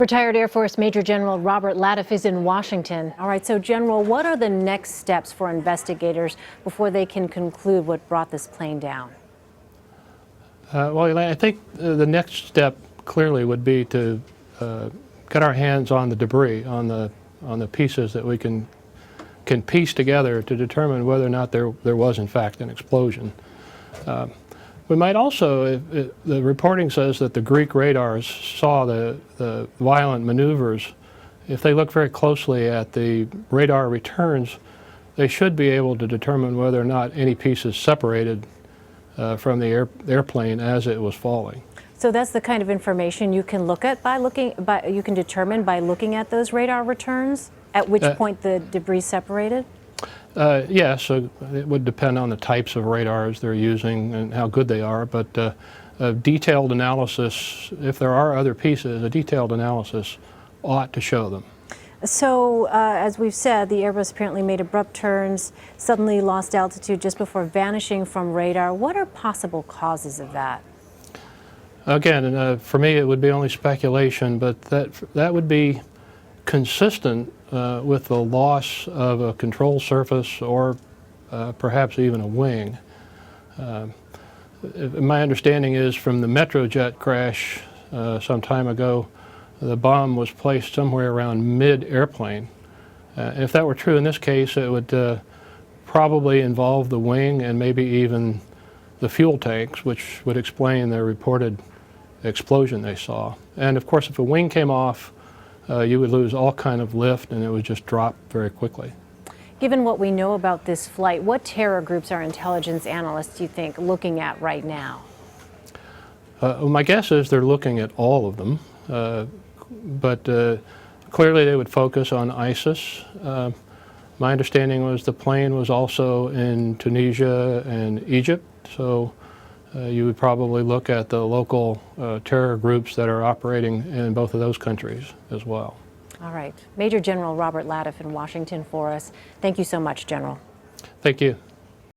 Retired Air Force Major General Robert Latiff is in Washington. All right, so General, what are the next steps for investigators before they can conclude what brought this plane down? Well, I think the next step clearly would be to get our hands on the debris, on the pieces that we can piece together to determine whether or not there was in fact an explosion. We might also, the reporting says that the Greek radars saw the violent maneuvers. If they look very closely at the radar returns, they should be able to determine whether or not any pieces separated from the airplane as it was falling. So that's the kind of information you can look at you can determine by looking at those radar returns, at which point the debris separated? Yes, so it would depend on the types of radars they're using and how good they are, but a detailed analysis, if there are other pieces, a detailed analysis ought to show them. So, as we've said, the Airbus apparently made abrupt turns, suddenly lost altitude just before vanishing from radar. What are possible causes of that? Again, for me it would be only speculation, but that would be consistent with the loss of a control surface or perhaps even a wing. My understanding is from the Metrojet crash some time ago, the bomb was placed somewhere around mid-airplane. If that were true in this case, it would probably involve the wing and maybe even the fuel tanks, which would explain the reported explosion they saw. And of course, if a wing came off, you would lose all kind of lift and it would just drop very quickly. Given what we know about this flight, what terror groups are intelligence analysts, do you think, looking at right now? Well, my guess is they're looking at all of them, but clearly they would focus on ISIS. My understanding was the plane was also in Tunisia and Egypt, so you would probably look at the local terror groups that are operating in both of those countries as well. All right. Major General Robert Latiff in Washington for us. Thank you so much, General. Thank you.